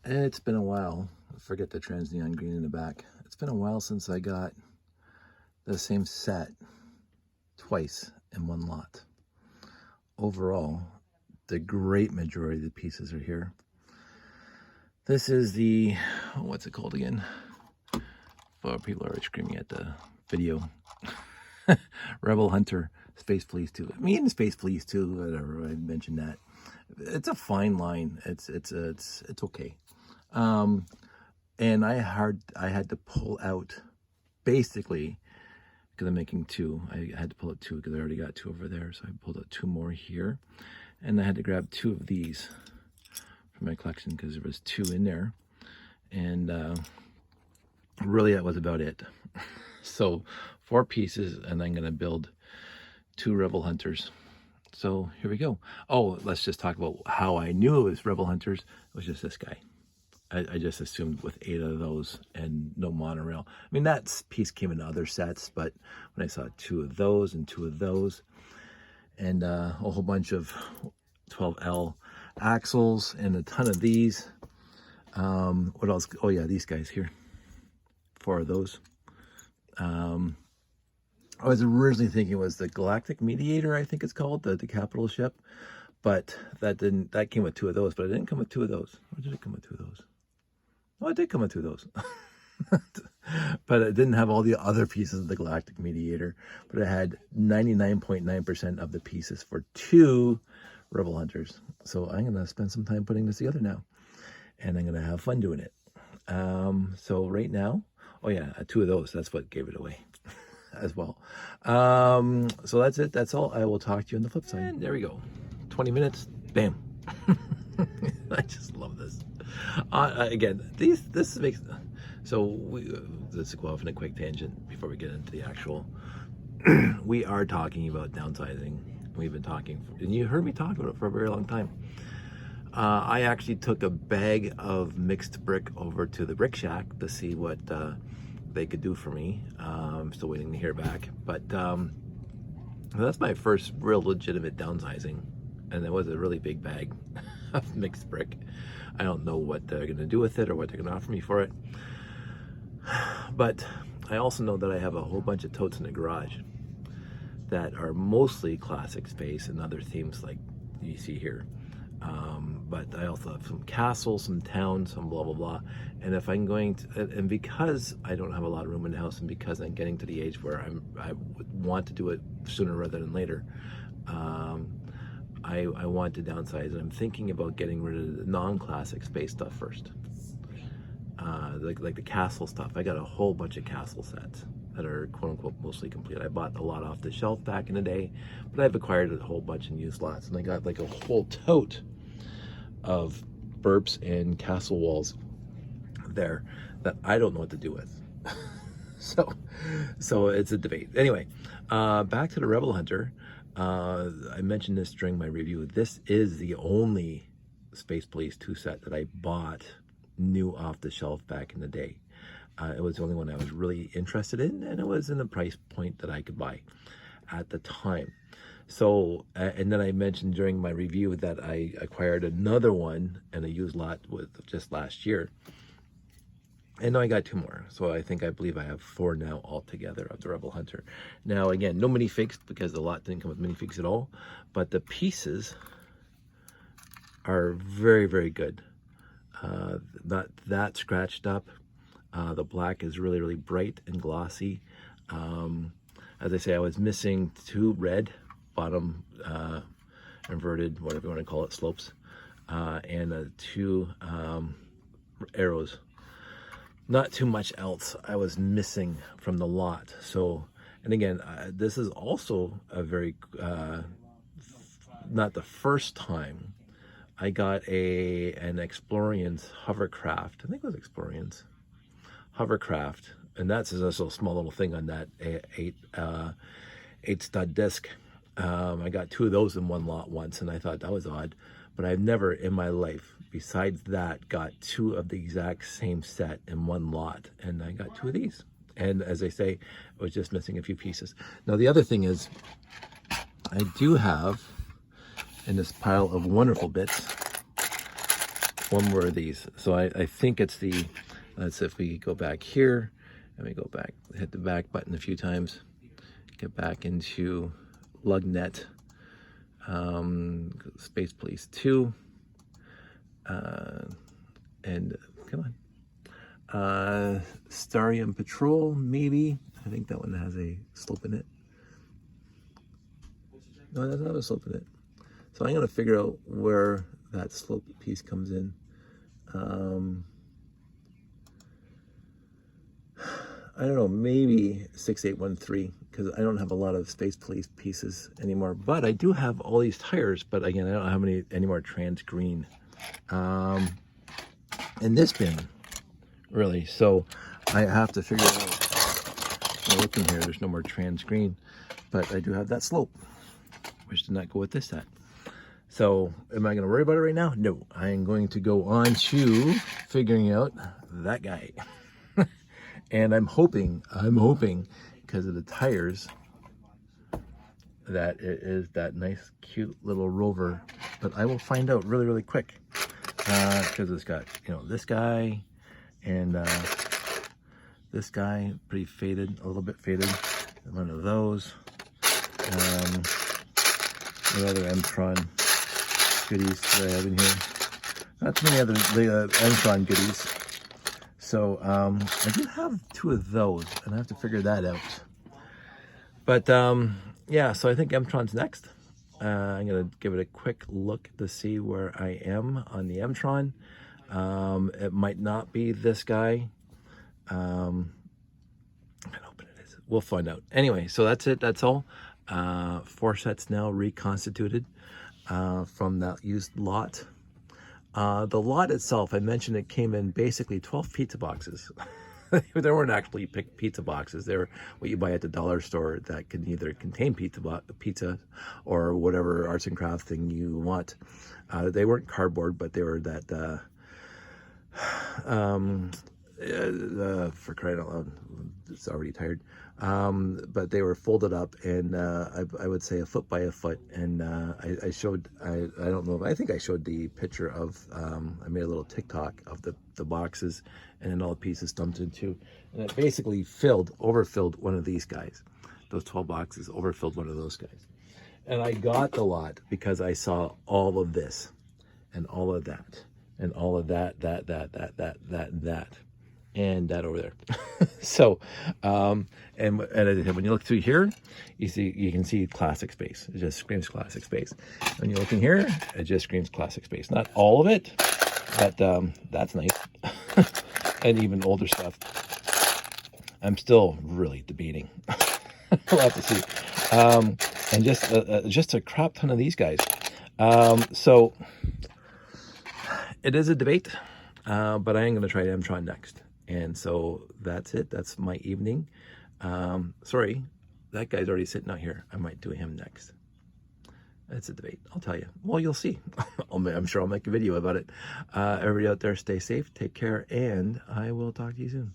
It's been a while. Forget the trans neon green in the back. It's been a while since I got the same set twice in one lot. Overall, the great majority of the pieces are here. This is the, what's it called again? Well, people are screaming at the video. Rebel Hunter Space Police 2. I mean, Space Police 2, whatever, I mentioned that. It's a fine line. It's okay. And I had to pull out, basically, because I'm making two. I had to pull out two because I already got two over there. So I pulled out two more here. And I had to grab two of these from my collection because there was two in there. And really, that was about it. So 4 pieces, and I'm going to build 2 Rebel Hunters. So here we go. Oh, let's just talk about how I knew it was Rebel Hunters. It was just this guy. I just assumed with 8 of those and no monorail. I mean, that piece came in other sets, but when I saw 2 of those and 2 of those and a whole bunch of 12L axles and a ton of these. What else? Oh yeah, these guys here. 4 of those. I was originally thinking it was the Galactic Mediator, I think it's called, the capital ship. But that came with 2 of those, but it didn't come with 2 of those. Or did it come with 2 of those? Oh, it did come with 2 of those. But it didn't have all the other pieces of the Galactic Mediator. But it had 99.9% of the pieces for 2 Rebel Hunters. So I'm going to spend some time putting this together now. And I'm going to have fun doing it. So right now, oh yeah, 2 of those. That's what gave it away as well. So that's it. That's all. I will talk to you on the flip side. And there we go. 20 minutes. Bam. I just love this. Again, this makes, so let's go off in a quick tangent before we get into the actual. We are talking about downsizing. We've been talking, and you heard me talk about it for a very long time. I actually took a bag of mixed brick over to the Brick Shack to see what they could do for me. I'm still waiting to hear back, but that's my first real legitimate downsizing, and it was a really big bag of mixed brick. I don't know what they're going to do with it or what they're going to offer me for it, but I also know that I have a whole bunch of totes in the garage that are mostly classic space and other themes like you see here. But I also have some castles, some towns, some blah, blah, blah. And if I'm going to, and because I don't have a lot of room in the house and because I'm getting to the age where I want to do it sooner rather than later, I want to downsize, and I'm thinking about getting rid of the non-classic space stuff first. Like the castle stuff. I got a whole bunch of castle sets that are quote-unquote mostly complete. I bought a lot off the shelf back in the day, but I've acquired a whole bunch in used lots, and I got like a whole tote of burps and castle walls there that I don't know what to do with. so it's a debate. Anyway, back to the Rebel Hunter. I mentioned this during my review. This is the only Space Police 2 set that I bought new off the shelf back in the day. It was the only one I was really interested in, and it was in the price point that I could buy at the time. So, and then I mentioned during my review that I acquired another one in a used lot with just last year. And now I got 2 more. So I believe I have 4 now altogether of the Rebel Hunter. Now, again, no minifigs because the lot didn't come with minifigs at all. But the pieces are very, very good. Not that scratched up. The black is really, really bright and glossy. As I say, I was missing 2 red bottom inverted, whatever you want to call it, slopes, and 2 arrows. Not too much else I was missing from the lot. So, and again, this is also a very, not the first time I got an Explorians hovercraft. I think it was Explorians hovercraft, and that's just a small little thing on that 8 stud disc. I got 2 of those in one lot once, and I thought that was odd, but I've never in my life, besides that, got 2 of the exact same set in one lot, and I got 2 of these. And as I say, I was just missing a few pieces. Now the other thing is, I do have in this pile of wonderful bits one more of these. So I think it's the, let's see if we go back here, and we go back, hit the back button a few times, get back into LugNet, Space Police 2, and come on, Starium Patrol, maybe. I think that one has a slope in it. No, it doesn't have a slope in it. So I'm going to figure out where that slope piece comes in. I don't know, maybe 6813, because I don't have a lot of Space Police pieces anymore. But I do have all these tires, but again, I don't have any more trans green in this bin, really. So I have to figure out, I'm looking here, there's no more trans green, but I do have that slope, which did not go with this set. So am I going to worry about it right now? No, I am going to go on to figuring out that guy. And I'm hoping, because of the tires, that it is that nice, cute little Rover. But I will find out really, really quick. Because it's got, you know, this guy and this guy, pretty faded, a little bit faded. One of those. Another M-Tron goodies that I have in here. Not too many other M-Tron goodies. So I do have two of those, and I have to figure that out. But yeah, so I think M-Tron's next. I'm going to give it a quick look to see where I am on the M-Tron. It might not be this guy. I'm hoping it is. We'll find out. Anyway, so that's it. That's all. 4 sets now reconstituted from that used lot. The lot itself, I mentioned it came in basically 12 pizza boxes. They weren't actually pizza boxes. They're what you buy at the dollar store that can either contain pizza or whatever arts and crafts thing you want. They weren't cardboard, but they were that, for crying out loud, it's already tired. But they were folded up, and I would say a foot by a foot. And I showed, I don't know, I think I showed the picture of, I made a little TikTok of the boxes and then all the pieces dumped into, and it basically overfilled one of these guys. Those 12 boxes overfilled one of those guys. And I got the lot because I saw all of this and all of that and all of that, and that over there. So, and when you look through here, you can see classic space. It just screams classic space. When you look in here, it just screams classic space. Not all of it, but that's nice. And even older stuff. I'm still really debating. We'll have to see. And just a crap ton of these guys. So it is a debate, but I am going to try M-Tron next. And so that's it. That's my evening. Sorry, that guy's already sitting out here. I might do him next. It's a debate. I'll tell you. Well, you'll see. I'm sure I'll make a video about it. Everybody out there, stay safe, take care, and I will talk to you soon.